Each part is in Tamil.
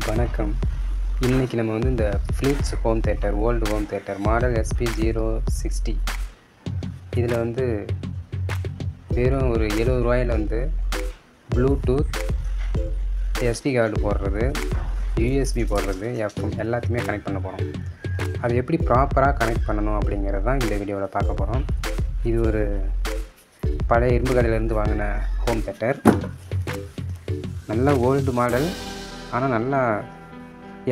வணக்கம். இன்றைக்கி நம்ம வந்து இந்த Philips home theatre old home theatre model SP060 இதில் வந்து வெறும் ஒரு ரூ. 70 வந்து ப்ளூடூத், SD கார்டு போடுறது, USB போடுறது, FM எல்லாத்தையுமே கனெக்ட் பண்ண போகிறோம். அது எப்படி ப்ராப்பராக கனெக்ட் பண்ணணும் அப்படிங்கிறது தான் இந்த வீடியோவில் பார்க்க போகிறோம். இது ஒரு பழைய இரும்பு கடையிலேருந்து வாங்கின ஹோம் தியேட்டர். நல்ல ஓல்டு மாடல், ஆனால் நல்லா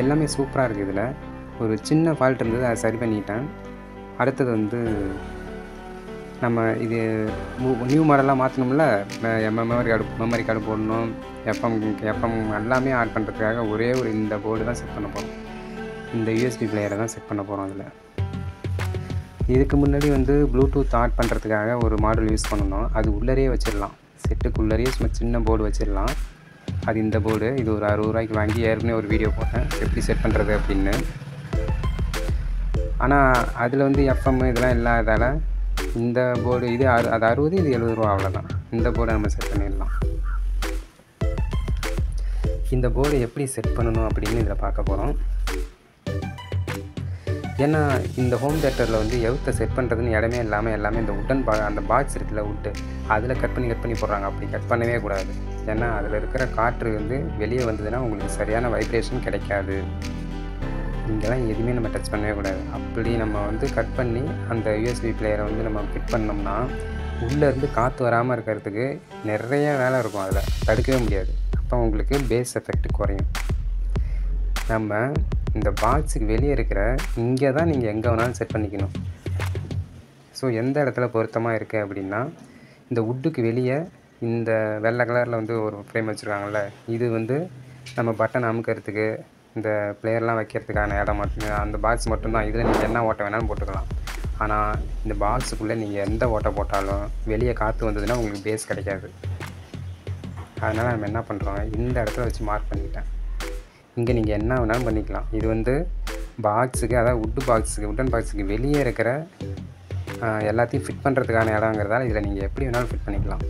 எல்லாமே சூப்பராக இருக்குது. இதில் ஒரு சின்ன ஃபால்ட் இருந்தது, அதை சரி பண்ணிட்டேன். அடுத்தது வந்து நம்ம இது நியூ மாடலாக மாற்றணும்ல, மெமரி கார்டு போடணும், எஃப்எம் எல்லாமே ஆட் பண்ணுறதுக்காக ஒரே ஒரு இந்த போர்டு தான் செட் பண்ண போகிறோம். இந்த USB பிளேயரை தான் செட் பண்ண போகிறோம். அதில் இதுக்கு முன்னாடி வந்து ப்ளூடூத் ஆட் பண்ணுறதுக்காக ஒரு மாடல் யூஸ் பண்ணணும். அது உள்ளரையே வச்சிடலாம், செட்டுக்குள்ளரையே சும்மா சின்ன போர்டு வச்சிடலாம். அது இந்த போர்டு. இது ஒரு ரூ. 60 வாங்கி ஏற்கனவே ஒரு வீடியோ போட்டேன் எப்படி செட் பண்ணுறது அப்படின்னு. ஆனால் அதில் வந்து FM இதெல்லாம் இல்லாததால் இந்த போர்டு இது அது 60, இது ரூ. 70, அவ்வளோதான். இந்த போர்டை நம்ம செட் பண்ணிடலாம். இந்த போர்டை எப்படி செட் பண்ணணும் அப்படின்னு இதில் பார்க்க போகிறோம். ஏன்னா இந்த ஹோம் தியேட்டரில் வந்து எவுத்தை செட் பண்ணுறதுன்னு இடமே இல்லாமல் எல்லாமே இந்த அந்த பாக்ஸ் இருக்குல்ல, உட்டு, அதில் கட் பண்ணி போடுறாங்க. அப்படி கட் பண்ணவே கூடாது. ஏன்னா அதில் இருக்கிற காற்று வந்து வெளியே வந்ததுன்னா உங்களுக்கு சரியான வைப்ரேஷன் கிடைக்காது. இங்கெல்லாம் எதுவுமே நம்ம டச் பண்ணவே கூடாது. அப்படி நம்ம வந்து கட் பண்ணி அந்த USB பிளேயரை வந்து நம்ம ஃபிட் பண்ணோம்னா உள்ளேருந்து காற்று வராமல் இருக்கிறதுக்கு நிறைய வேலை இருக்கும். அதில் தடுக்கவே முடியாது. அப்போ உங்களுக்கு பேஸ் எஃபெக்ட் குறையும். நம்ம இந்த பாக்ஸுக்கு வெளியே இருக்கிற இங்கே தான் நீங்கள் எங்கே வேணாலும் செட் பண்ணிக்கணும். ஸோ எந்த இடத்துல பொருத்தமாக இருக்குது அப்படின்னா, இந்த உட்டுக்கு வெளியே இந்த வெள்ளை கலரில் வந்து ஒரு ஃப்ரேம் வச்சுருக்காங்கள்ல, இது வந்து நம்ம பட்டன் அமுக்கிறதுக்கு, இந்த பிளேயர்லாம் வைக்கிறதுக்கான இடம் மட்டும், அந்த பாக்ஸ் மட்டும்தான். இதில் நீங்கள் என்ன ஓட்டை வேணாலும் போட்டுக்கலாம். ஆனால் இந்த பாக்ஸுக்குள்ளே நீங்கள் எந்த ஓட்டை போட்டாலும் வெளியே காற்று வந்ததுன்னா உங்களுக்கு பேஸ் கிடைக்காது. அதனால் நம்ம என்ன பண்ணுறோம், இந்த இடத்துல வச்சு மார்க் பண்ணிக்கிட்டேன். இங்கே நீங்கள் என்ன வேணாலும் பண்ணிக்கலாம். இது வந்து பாக்ஸுக்கு, அதாவது உட்டன் பாக்ஸுக்கு வெளியே இருக்கிற எல்லாத்தையும் ஃபிட் பண்ணுறதுக்கான இடங்கிறதால இதில் நீங்கள் எப்படி வேணாலும் ஃபிட் பண்ணிக்கலாம்.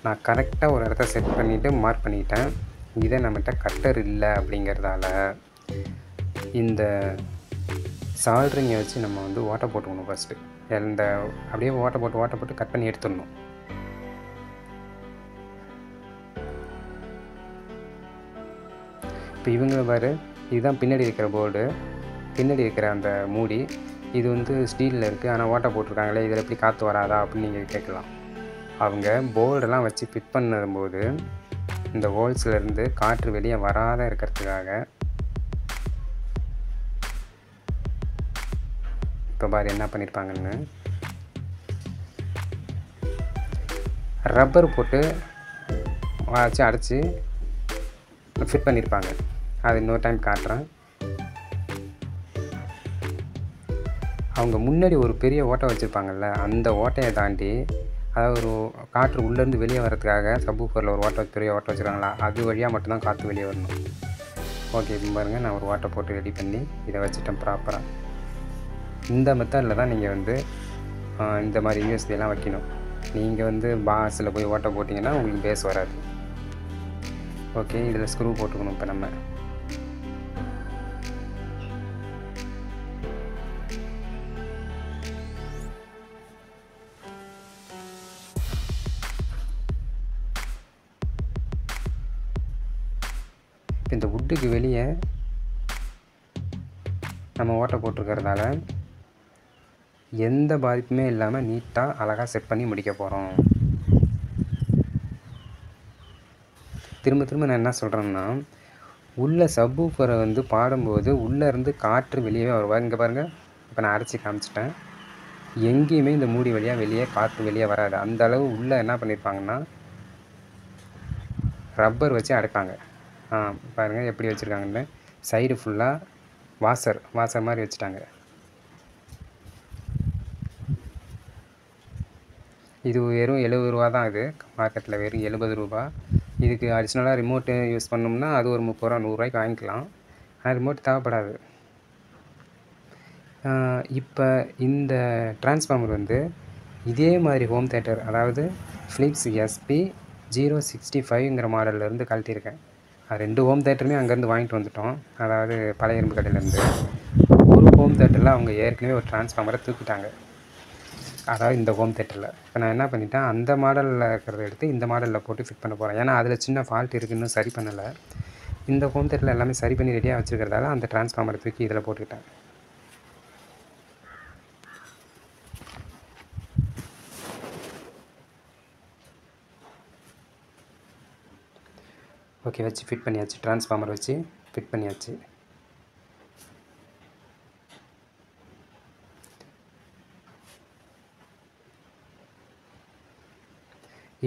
நான் கரெக்டாக ஒரு இடத்த செட் பண்ணிவிட்டு மார்க் பண்ணிக்கிட்டேன். இதே நம்மகிட்ட கட்டர் இல்லை அப்படிங்கிறதால இந்த சால்ட்ரிங்கை வச்சு நம்ம வந்து ஓட்டை போட்டுக்கணும். ஃபஸ்ட்டு இந்த அப்படியே ஓட்டை போட்டு கட் பண்ணி எடுத்துடணும். இப்போ இவங்க பாரு, இதுதான் பின்னாடி இருக்கிற போர்டு, பின்னாடி இருக்கிற அந்த மூடி. இது வந்து ஸ்டீலில் இருக்குது, ஆனால் ஓட்டை போட்டிருக்காங்களே, இதில் எப்படி காற்று வராதா அப்படின்னு நீங்கள் கேட்கலாம். அவங்க போர்டெல்லாம் வச்சு ஃபிட் பண்ணும்போது இந்த ஹோல்ஸ்லேருந்து காற்று வெளியே வராத இருக்கிறதுக்காக இப்போ பாரு என்ன பண்ணியிருப்பாங்கன்னு, ரப்பர் போட்டு வச்சு அடைச்சி ஃபிட் பண்ணியிருப்பாங்க. அது இன்னொரு டைம் காட்டுறேன். அவங்க முன்னாடி ஒரு பெரிய ஓட்டை வச்சுருப்பாங்கள்ல, அந்த ஓட்டையை தாண்டி, அதாவது ஒரு காற்று உள்ளேருந்து வெளியே வரதுக்காக சப்வூஃபரில் ஒரு பெரிய ஓட்டை வச்சுருக்காங்களா, அது வழியாக மட்டும்தான் காற்று வெளியே வரணும். ஓகே, இப்போ பாருங்கள், நான் ஒரு ஓட்டை போட்டு ரெடி பண்ணி இதை வச்சுட்டேன் ப்ராப்பராக. இந்த மெத்தடில் தான் நீங்கள் வந்து இந்த மாதிரி USB வைக்கணும். நீங்கள் வந்து பாக்ஸில் போய் ஓட்டை போட்டிங்கன்னா உங்களுக்கு பேஸ் வராது. ஓகே, இதில் ஸ்க்ரூ போட்டுக்கணும். இப்போ நம்ம இந்த உட்டுக்கு வெளியே நம்ம ஓட்டை போட்டிருக்கிறதால எந்த பாதிப்புமே இல்லாமல் நீட்டாக அழகாக செட் பண்ணி முடிக்க போகிறோம். திரும்ப நான் என்ன சொல்கிறேன்னா, உள்ள சப்வூஃபரை வந்து பாடும்போது உள்ளேருந்து காற்று வெளியே வருவாங்க. இங்கே பாருங்கள், இப்போ நான் அடைச்சி காமிச்சிட்டேன். எங்கேயுமே இந்த மூடி வழியாக வெளியே காற்று வெளியே வராது. அந்த அளவு உள்ளே என்ன பண்ணியிருப்பாங்கன்னா ரப்பர் வச்சு அடைப்பாங்க. பாருங்கள் எப்படி வச்சுருக்காங்கன்னு. சைடு ஃபுல்லாக வாசர் மாதிரி வச்சுட்டாங்க. இது வெறும் ரூ. 70 தான். இது மார்க்கெட்டில் வெறும் ரூ. 70. இதுக்கு அடிஷ்னலாக ரிமோட்டு யூஸ் பண்ணோம்னா அது ஒரு ரூ. 30, ரூ. 100 வாங்கிக்கலாம். ஆனால் ரிமோட் தேவைப்படாது. இப்போ இந்த டிரான்ஸ்ஃபார்மர் வந்து இதே மாதிரி ஹோம் தியேட்டர், அதாவது ஃபிலிப்ஸ் SP065ங்கிற மாடல்லேருந்து கழட்டியிருக்கேன். 2 ஹோம் தியேட்டருமே அங்கேருந்து வாங்கிட்டு வந்துட்டோம். அதாவது பழைய இரும்பு கடையிலேருந்து. ஒரு ஹோம் தியேட்டரில் அவங்க ஏற்கனவே ஒரு டிரான்ஸ்ஃபார்மரை தூக்கிட்டாங்க. அதாவது இந்த ஹோம் தியேட்டரில். இப்போ நான் என்ன பண்ணிட்டேன், அந்த மாடலில் இருக்கிறத எடுத்து இந்த மாடலில் போட்டு ஃபிட் பண்ண போகிறேன். ஏன்னா அதில் சின்ன ஃபால்ட் இருக்குது, இன்னும் சரி பண்ணலை. இந்த ஹோம் தியேட்டரில் எல்லாமே சரி பண்ணி ரெடியாக வச்சுருக்கிறதால அந்த டிரான்ஸ்ஃபார்மரை தூக்கி இதில் போட்டுக்கிட்டேன். ஓகே, வச்சு ஃபிட் பண்ணியாச்சு. டிரான்ஸ்ஃபார்மர் வச்சு ஃபிட் பண்ணியாச்சு.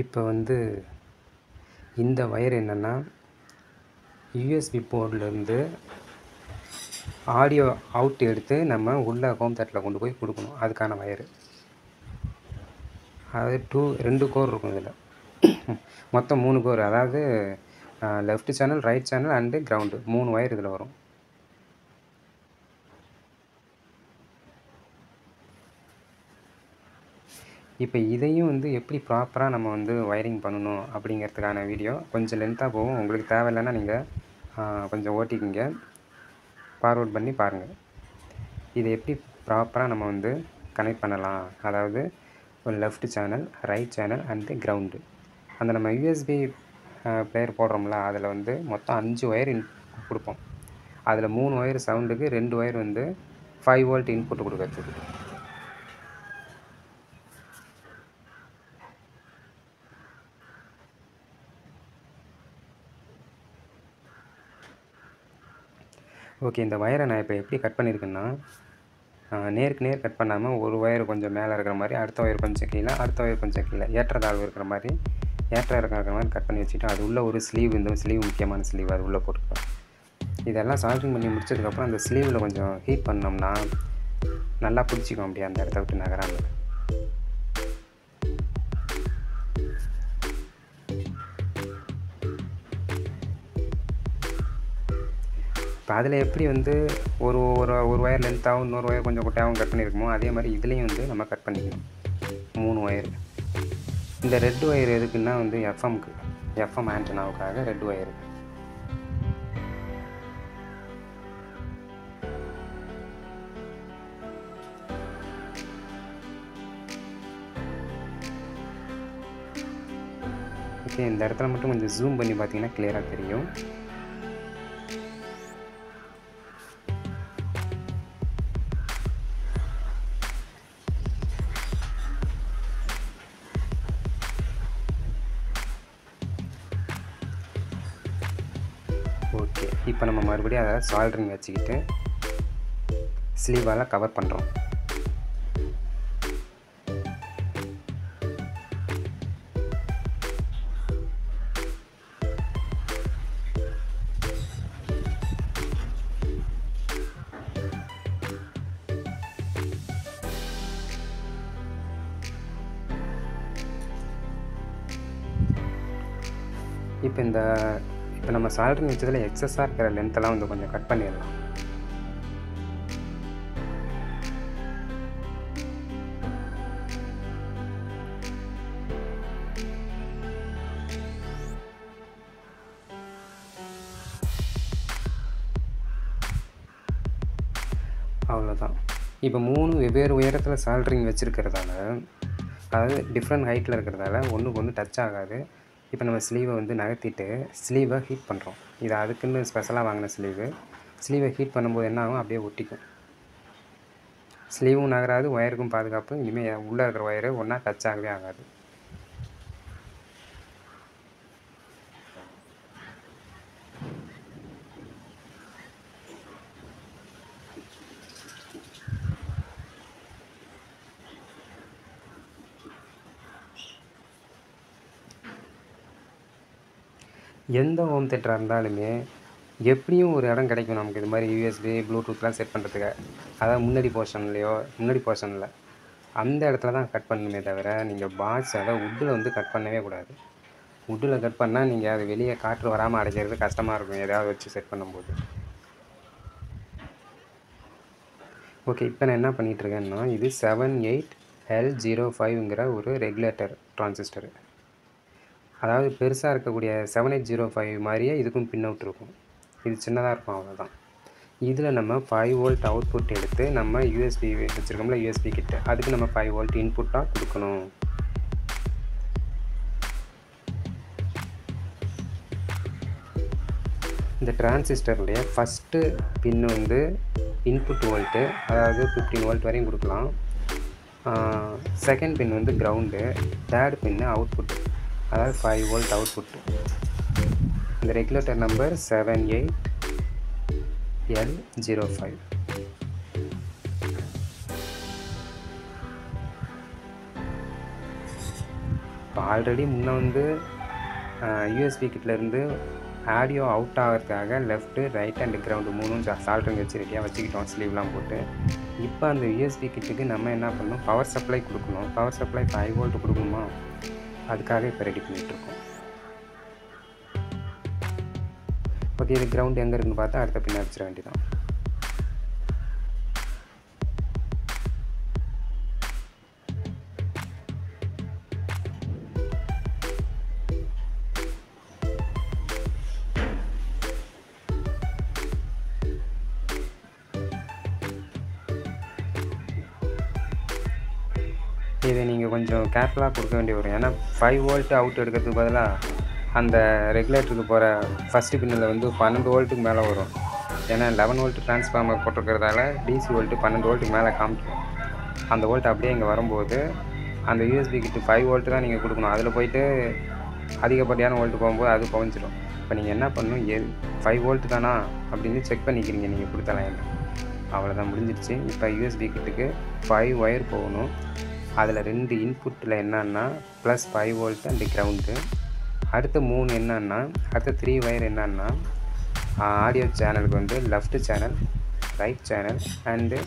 இப்போ வந்து இந்த ஒயர் என்னென்னா, யூஎஸ்பி போர்ட்லேருந்து ஆடியோ அவுட் எடுத்து நம்ம உள்ள ஹோம் தியேட்டரில் கொண்டு போய் கொடுக்கணும். அதுக்கான ஒயரு. அதாவது 2 கோர் இருக்கும் இதில். மொத்தம் 3 கோர். அதாவது left channel, right channel and ground 3 wire இதில் வரும். இப்போ இதையும் வந்து எப்படி ப்ராப்பராக நம்ம வந்து ஒயரிங் பண்ணணும் அப்படிங்கிறதுக்கான வீடியோ கொஞ்சம் லென்த்தாக போகும். உங்களுக்கு தேவையில்லைன்னா நீங்கள் கொஞ்சம் ஓட்டிக்கிங்க, ஃபார்வர்ட் பண்ணி பாருங்கள். இதை எப்படி ப்ராப்பராக நம்ம வந்து கனெக்ட் பண்ணலாம். அதாவது ஒரு left channel, right channel and ground. அந்த நம்ம யூஎஸ்பி பிளேயர் போடுறோம்ல, அதில் வந்து மொத்தம் 5 ஒயர் கொடுப்போம். அதில் 3 ஒயர் சவுண்டுக்கு, 2 ஒயர் வந்து 5 வோல்ட் இன்புட் கொடுக்கறதுக்கு. ஓகே, இந்த ஒயரை நான் இப்போ எப்படி கட் பண்ணியிருக்கேன்னா, நேருக்கு நேர் கட் பண்ணாமல் ஒரு ஒயர் கொஞ்சம் மேலே இருக்கிற மாதிரி, அடுத்த ஒயர் கொஞ்சம் கீழே, அடுத்த ஒயர் கொஞ்சம் கீழே, ஏற்றத்தாழ்வு இருக்கிற மாதிரி, ஏற்ற இருக்கிற மாதிரி கட் பண்ணி வச்சுட்டு, அது உள்ள ஒரு ஸ்லீவ், இந்த ஸ்லீவ் முக்கியமான ஸ்லீவ், அது உள்ளே போட்டுருக்கோம். இதெல்லாம் சால்ட்ரிங் பண்ணி முடிச்சதுக்கப்புறம் அந்த ஸ்லீவில் கொஞ்சம் ஹீட் பண்ணோம்னா நல்லா பிடிச்சிக்கும் அப்படியே அந்த இடத்த விட்டு நகராமல். இப்போ அதில் எப்படி வந்து ஒரு ஒரு ஒயர் லென்த்தாகவும் இன்னொரு ஒயர் கொஞ்சம் குட்டையாகவும் கட் பண்ணியிருக்குமோ, அதே மாதிரி இதுலேயும் வந்து நம்ம கட் பண்ணிக்கணும் 3 ஒயர். இந்த ரெட் ஒயர் எதுக்குன்னா வந்து எஃப்எம்க்கு, எஃப்எம் ஆண்டனாவுக்காக ரெட் ஒயர். ஓகே, இந்த இடத்துல மட்டும் கொஞ்சம் ஜூம் பண்ணி பார்த்தீங்கன்னா கிளியராக தெரியும். ஓகே, இப்போ நம்ம மறுபடியும் அதை சால்ட்ரிங் வச்சுக்கிட்டு ஸ்லீவால் கவர் பண்ணுறோம். இப்போ நம்ம சால்ட்ரிங் வச்சதில் எக்ஸஸாக இருக்கிற லென்த்தெல்லாம் வந்து கொஞ்சம் கட் பண்ணிடலாம். அவ்வளோதான். இப்போ 3 வெவ்வேறு உயரத்தில் சால்ட்ரிங் வச்சுருக்கிறதால, அதாவது டிஃப்ரெண்ட் ஹைட்டில் இருக்கிறதால ஒன்றுக்கு ஒன்று டச் ஆகாது. இப்போ நம்ம ஸ்லீவை வந்து நகர்த்திட்டு ஸ்லீவை ஹீட் பண்ணுறோம். இது அதுக்குன்னு ஸ்பெஷலாக வாங்கின ஸ்லீவை ஹீட் பண்ணும்போது என்ன ஆகும், அப்படியே ஒட்டிக்கும். ஸ்லீவும் நகராது, ஒயருக்கும் பாதுகாப்பு. இனிமேல் உள்ளே இருக்கிற ஒயரு ஒன்றா டச் ஆகவே ஆகாது. எந்த ஹோம் தியேட்டராக இருந்தாலுமே எப்படியும் ஒரு இடம் கிடைக்கும் நமக்கு இது மாதிரி யூஎஸ்பி, ப்ளூடூத்லாம் செட் பண்ணுறதுக்கு. அதாவது முன்னாடி போர்ஷனில் அந்த இடத்துல தான் கட் பண்ணணுமே தவிர, நீங்கள் பாக்ஸ் அதாவது வுட்டில் வந்து கட் பண்ணவே கூடாது. வுட்டில் கட் பண்ணால் நீங்கள் அது வெளியே காற்று வராமல் அடைக்கிறது கஷ்டமாக இருக்கும் எதாவது வச்சு செட் பண்ணும்போது. ஓகே, இப்போ நான் என்ன பண்ணிகிட்ருக்கேன்னா, இது 78L05ங்கிற ஒரு ரெகுலேட்டர் டிரான்சிஸ்டரு. அதாவது பெருசாக இருக்கக்கூடிய 7805 மாதிரியே இதுக்கும் பின் அவுட் இருக்கும். இது சின்னதாக இருக்கும், அவ்வளோதான். இதில் நம்ம 5 வோல்ட் அவுட்புட் எடுத்து நம்ம யூஎஸ்பி வச்சுருக்கோம்ல, யூஎஸ்பி கிட்ட அதுக்கு நம்ம 5 வோல்ட் இன்புட்டாக கொடுக்கணும். இந்த டிரான்சிஸ்டருடைய ஃபஸ்ட்டு பின் வந்து இன்புட் வோல்ட்டு, அதாவது 15 வோல்ட் வரையும் கொடுக்கலாம். செகண்ட் பின் வந்து கிரவுண்டு, தேர்ட் பின்னு அவுட்புட்டு, அதாவது 5 வோல்ட் அவுட்புட்டு. இந்த ரெகுலேட்டர் நம்பர் 78L05. இப்போ ஆல்ரெடி முன்னே வந்து யூஎஸ்பி கிட்லேருந்து ஆடியோ அவுட் ஆகிறதுக்காக லெஃப்ட்டு, ரைட் அண்ட் கிரவுண்டு 3ம் சால்ட்ரிங் வச்சு ரெடியாக வச்சுக்கிட்டோம், ஸ்லீவ்லாம் போட்டு. இப்போ அந்த யூஎஸ்பி கிட்டுக்கு நம்ம என்ன பண்ணணும், பவர் சப்ளை கொடுக்கணும். பவர் சப்ளை 5 வோல்ட் கொடுக்கணுமா, அதுக்காக இப்போ ரெடி பண்ணிகிட்ருக்கோம். ஓகே, இது கிரவுண்டு எங்கே இருக்குன்னு பார்த்தா அடுத்த பின்ன வச்சிட வேண்டியதான். இதை நீங்கள் கொஞ்சம் கேர்ஃபுல்லாக கொடுக்க வேண்டிய வரும். ஏன்னா 5 வோல்ட் அவுட் எடுக்கிறதுக்கு பதிலாக அந்த ரெகுலேட்டருக்கு போகிற ஃபஸ்ட்டு பின்னில் வந்து 12 வோல்ட்டுக்கு மேலே வரும். ஏன்னா 11 வோல்ட் ட்ரான்ஸ்ஃபார்மர் போட்டிருக்கிறதால டிசி வோல்ட்டு 12 வோல்ட்டுக்கு மேலே காமிக்கும். அந்த வோல்ட் அப்படியே இங்கே வரும்போது அந்த யூஎஸ்பி கிட்டு 5 வோல்ட்டு தான் நீங்கள் கொடுக்கணும். அதில் போயிட்டு அதிகப்படியான வோல்ட்டு போகும்போது அது குறைஞ்சிடும். இப்போ நீங்கள் என்ன பண்ணணும், 5 வோல்ட்டு தானா அப்படின்னு செக் பண்ணிக்கிறீங்க நீங்கள் கொடுத்த லைன். அவ்வளோதான், முடிஞ்சிடுச்சு. இப்போ யூஎஸ்பி கிட்டுக்கு 5 ஒயர் போகணும். அதில் 2 இன்புட்டில் என்னன்னா +5 வோல்ட் அண்ட் கிரவுண்டு. அடுத்த 3 என்னன்னா, அடுத்த 3 ஒயர் என்னன்னா ஆடியோ சேனலுக்கு வந்து left channel, right channel and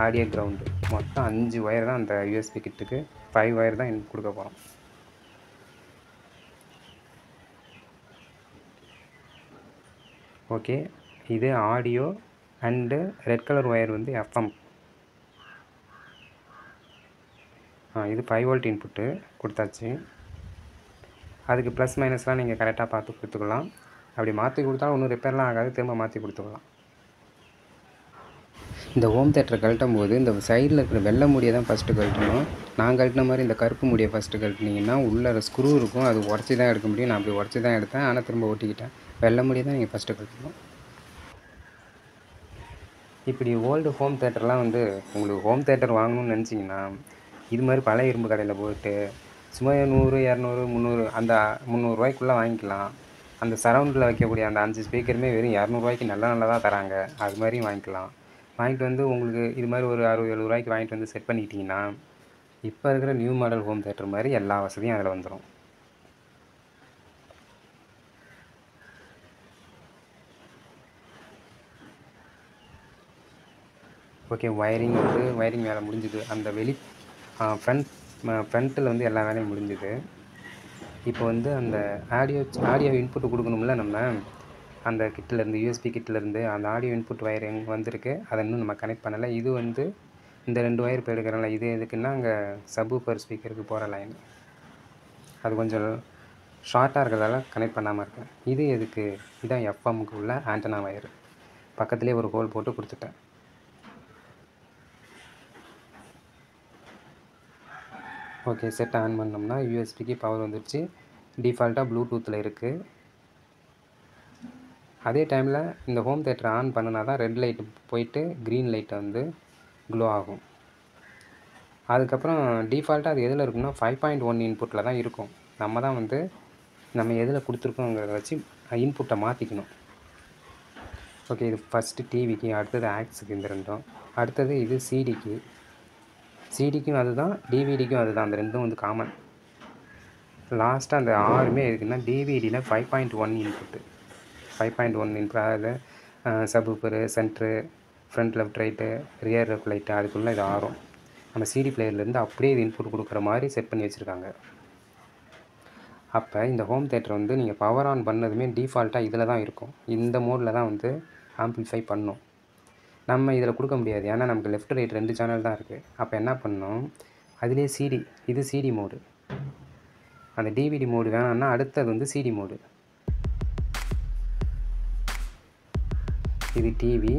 audio ground. மொத்தம் 5 ஒயர் தான் அந்த யூஎஸ்பி கிட்டுக்கு. 5 ஒயர் தான் இன்புட் கொடுக்க போகிறோம். ஓகே, இது audio and red colour wire வந்து எஃப்எம். இது 5 வோல்ட் இன்புட்டு கொடுத்தாச்சு. அதுக்கு ப்ளஸ் மைனஸ்லாம் நீங்கள் கரெக்டாக பார்த்து கொடுத்துக்கலாம். அப்படி மாற்றி கொடுத்தாலும் ஒன்றும் ரிப்பேர்லாம் ஆகாது, திரும்ப மாற்றி கொடுத்துக்கலாம். இந்த ஹோம் தேட்டரை கழட்டும் போது இந்த சைடில் இருக்கிற வெள்ளை மூடியை தான் ஃபஸ்ட்டு கழட்டணும். நான் கழட்டின மாதிரி இந்த கருப்பு மூடியை ஃபஸ்ட்டு கழட்டினீங்கன்னா உள்ளே ஸ்க்ரூ இருக்கும், அது உடச்சி தான் எடுக்க முடியும். நான் அப்படி உடச்சி தான் எடுத்தேன், ஆனால் திரும்ப ஒட்டிக்கிட்டேன். வெள்ளை மூடியை தான் நீங்கள் ஃபஸ்ட்டு கழட்டணும். இப்படி ஓல்டு ஹோம் தேட்டர்லாம் வந்து உங்களுக்கு ஹோம் தேட்டர் வாங்கணும்னு நினச்சிங்கன்னா இது மாதிரி பழைய இரும்பு கடையில் போயிட்டு சும்மா 100, 200, 300 அந்த 300 ரூபாய்க்குள்ளே வாங்கிக்கலாம். அந்த சரௌண்டில் வைக்கக்கூடிய அந்த 5 ஸ்பீக்கருமே வெறும் 200 ரூபாய்க்கு நல்லதாக தராங்க. அது மாதிரியும் வாங்கிக்கலாம். வாங்கிட்டு வந்து உங்களுக்கு இது மாதிரி ஒரு 60-70 ரூபாய்க்கு வாங்கிட்டு வந்து செட் பண்ணிக்கிட்டிங்கன்னா இப்போ இருக்கிற நியூ மாடல் ஹோம் தேட்டர் மாதிரி எல்லா வசதியும் அதில் வந்துடும். ஓகே, வயரிங் வேலை முடிஞ்சுது. அந்த ஃப்ரண்ட்டில் வந்து எல்லா வேலையும் முடிஞ்சுது. இப்போ வந்து அந்த ஆடியோ இன்புட்டு கொடுக்கணும்ல நம்ம அந்த கிட்டிலேருந்து, யூஎஸ்பி கிட்டிலேருந்து அந்த ஆடியோ இன்புட் ஒயர் எங்கே வந்திருக்கு, அதை இன்னும் நம்ம கனெக்ட் பண்ணலை. இது வந்து இந்த 2 ஒயர் இப்போ எடுக்கிறோம்ல, இது எதுக்குன்னா அங்கே சப்வூஃபர் ஸ்பீக்கருக்கு போகிற லைன். அது கொஞ்சம் ஷார்ட்டாக இருக்கிறதால கனெக்ட் பண்ணாமல் இருக்கேன். இது எதுக்கு, இதான் எஃப்எம்முக்கு உள்ள ஆண்டனா ஒயர். பக்கத்துலேயே ஒரு ஹோல் போட்டு கொடுத்துட்டேன். ஓகே, செட் ஆன் பண்ணோம்னா யூஎஸ்பிக்கு பவர் வந்துடுச்சு. டிஃபால்ட்டாக ப்ளூடூத்தில் இருக்குது. அதே டைமில் இந்த ஹோம் தேட்டரை ஆன் பண்ணினா தான் ரெட் லைட்டு போயிட்டு க்ரீன் லைட்டை வந்து க்ளோ ஆகும். அதுக்கப்புறம் டிஃபால்ட்டாக அது எதில் இருக்குன்னா 5.1 இன்புட்டில் தான் இருக்கும். நம்ம தான் வந்து நம்ம எதில் கொடுத்துருக்கோங்கிறத வச்சு இன்புட்டை மாற்றிக்கணும். ஓகே, இது ஃபஸ்ட்டு டிவிக்கு, அடுத்தது ஆக்ஸுக்கு, இந்த 2ம். அடுத்தது இது சிடிக்கும் அதுதான், டிவிடிக்கும் அதுதான். அந்த 2ம் வந்து காமன். லாஸ்ட்டாக அந்த 6மே இருக்குன்னா டிவிடியில் 5.1 இன்புட்டு. 5.1 இன்புட், அதாவது subwoofer, centre, front left right, rear left light, அதுக்குள்ளே இது 6ம் நம்ம சிடி பிளேயர்லேருந்து அப்படியே இது இன்புட் கொடுக்குற மாதிரி செட் பண்ணி வச்சுருக்காங்க. அப்போ இந்த ஹோம் தேட்டர் வந்து நீங்கள் பவர் ஆன் பண்ணதுமே டிஃபால்ட்டாக இதில் தான் இருக்கும். இந்த மோடில் தான் வந்து ஆம்பிளிஃபை பண்ணும். நம்ம இதில் கொடுக்க முடியாது, ஏன்னா நமக்கு லெஃப்ட் ரைட் 2 சேனல் தான் இருக்குது. அப்போ என்ன பண்ணணும், அதிலே இது சிடி மோடு. அந்த டிவிடி மோடு வேணாம்னா அடுத்தது வந்து சிடி மோடு. இது டிவி,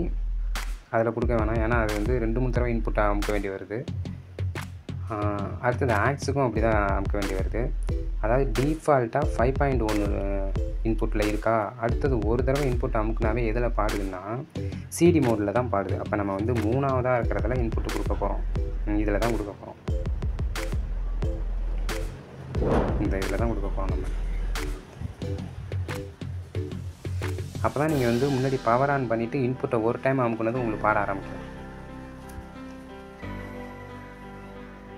அதில் கொடுக்க வேணாம், ஏன்னா அது வந்து 2-3 தடவை இன்புட் அமுக்க வேண்டி வருது. அடுத்தது ஆக்ஸுக்கும் அப்படி தான் அமுக்க வேண்டி வருது. அதாவது டிஃபால்ட்டாக 5.1 இன்புட்டில் இருக்கா, அடுத்தது ஒரு தடவை இன்புட் அமுக்குனாவே எதில் பாடுதுன்னா சிடி மோடில் தான் பாடுது. அப்போ நம்ம வந்து 3ஆவதாக இருக்கிறதுல இன்புட்டு கொடுக்க போகிறோம். இதில் தான் கொடுக்க போகிறோம், இந்த இதில் தான் கொடுக்க போகிறோம் நம்ம. அப்போ தான் நீங்கள் வந்து முன்னாடி பவர் ஆன் பண்ணிவிட்டு இன்புட்டை ஒரு டைம் அமுக்குனது உங்களுக்கு பாட ஆரம்பிக்கும்.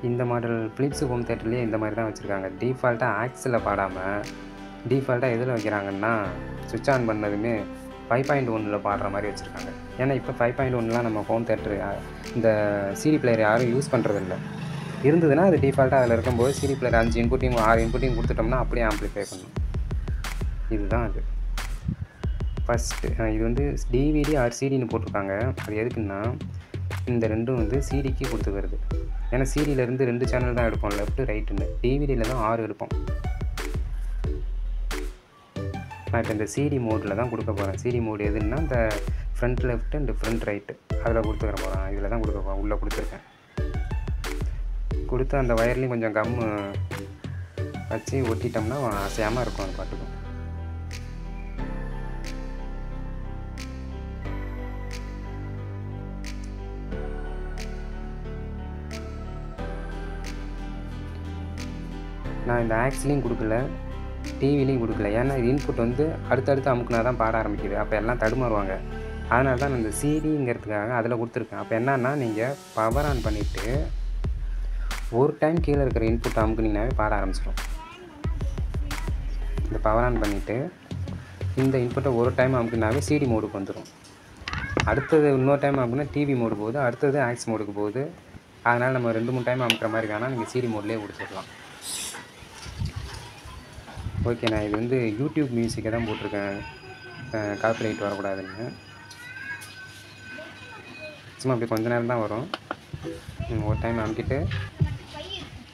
இந்த மாடல் பிலிப்ஸ் ஹோம் தியேட்டர்லேயே இந்த மாதிரி தான் வச்சுருக்காங்க. டிஃபால்ட்டாக ஆக்ஸில் பாடாமல் டிஃபால்ட்டாக எதில் வைக்கிறாங்கன்னா சுவிட்ச் ஆன் பண்ணதுமே 5.1 பாடுற மாதிரி வச்சுருக்காங்க. ஏன்னா இப்போ 5.1 நம்ம ஹோம் தியேட்டர் இந்த சிடி பிளேயர் யாரும் யூஸ் பண்ணுறதில்ல. இருந்ததுன்னா அது டிஃபால்ட்டாக அதில் இருக்கும்போது சிடி பிளேயர் 5 இன்புட்டையும் 6 இன்புட்டையும் கொடுத்துட்டோம்னா அப்படியே ஆம்ப்ளிஃபை பண்ணணும். இதுதான் அது ஃபஸ்ட்டு. இது வந்து டிவிடி ஆர் சிடின்னு போட்டிருக்காங்க. அது எதுக்குன்னா இந்த ரெண்டும் வந்து சிடிக்கு கொடுத்துக்கிறது. ஏன்னா சிடியிலேருந்து 2 சேனல் தான் எடுப்போம், லெஃப்ட்டு ரைட்டுன்னு. டிவிடியில் தான் 6 எடுப்போம். நான் இப்போ இந்த சிடி மோடில் தான் கொடுக்க போகிறேன். சிடி மோடு எதுன்னா இந்த front left and front right அதில் கொடுத்துக்கிற போகிறேன். இதில் தான் கொடுக்க போகிறேன். உள்ளே கொடுத்துருக்கேன். கொடுத்து அந்த வயர்லேயும் கொஞ்சம் கம்மு வச்சு ஒட்டிட்டோம்னா அசையாமல் இருக்கும் அது பாட்டுக்கும். நான் இந்த ஆக்ஸ்லேயும் கொடுக்கல, டிவிலையும் கொடுக்கல. ஏன்னா இன்புட் வந்து அடுத்தடுத்து அமுக்குனா தான் பாட ஆரம்பிக்குது. அப்போ எல்லாம் தடுமாறுவாங்க. அதனால தான் நான் இந்த சிடிங்கிறதுக்காக அதில் கொடுத்துருக்கேன். அப்போ என்னன்னா நீங்கள் பவர் ஆன் பண்ணிவிட்டு ஒரு டைம் கீழே இருக்கிற இன்புட் அமுக்குனீங்கனாவே பாட ஆரம்பிச்சிடும். இந்த பவர் ஆன் பண்ணிவிட்டு இந்த இன்புட்டை ஒரு டைம் அமுக்குனாவே சிடி மோடுக்கு வந்துடும். அடுத்தது இன்னொரு டைம் அமுக்குனா டிவி மோடு போகுது, அடுத்தது ஆக்ஸ் மோடுக்கு போகுது. அதனால் நம்ம 2-3 டைம் அமுக்கிற மாதிரி வேணால் நீங்கள் சிடி மோட்லேயே கொடுத்துடலாம். ஓகே, நான் இது வந்து யூடியூப் மியூசிக்கை தான் போட்டிருக்கேன், காப்பிரைட் வரக்கூடாதுன்னு. சும்மா அப்படி கொஞ்ச நேரம் தான் வரும். ஒரு டைம் அமுக்கிட்டு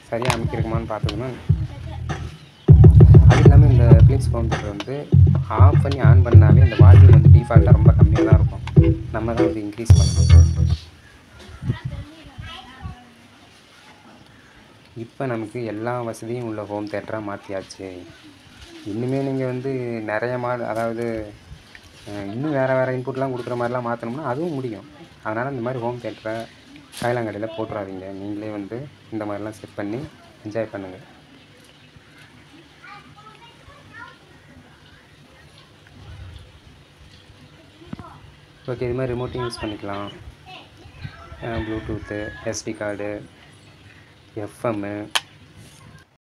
சரியாக அமுக்கிருக்குமான்னு பார்த்துக்கணும். அது இல்லாமல் இந்த பிலிப்ஸ் ஹோம் தியேட்டர் வந்து ஆஃப் பண்ணி ஆன் பண்ணாவே இந்த வால்யூம் வந்து டிஃபால்ட்டாக ரொம்ப கம்மியாக தான் இருக்கும். நம்ம தான் வந்து இன்க்ரீஸ் பண்ணணும். இப்போ நமக்கு எல்லா வசதியும் உள்ள ஹோம் தியேட்டராக மாற்றியாச்சு. இன்னுமே நீங்கள் வந்து நிறைய அதாவது இன்னும் வேறு இன்புட்லாம் கொடுக்குற மாதிரிலாம் மாற்றணும்னா அதுவும் முடியும். அதனால் இந்த மாதிரி ஹோம் தியேட்டரை கைலாங்கடையில் போட்டுறாதீங்க. நீங்களே வந்து இந்த மாதிரிலாம் செட் பண்ணி என்ஜாய் பண்ணுங்கள். ஓகே, இது மாதிரி ரிமோட்டையும் யூஸ் பண்ணிக்கலாம். Bluetooth, SD card, FM,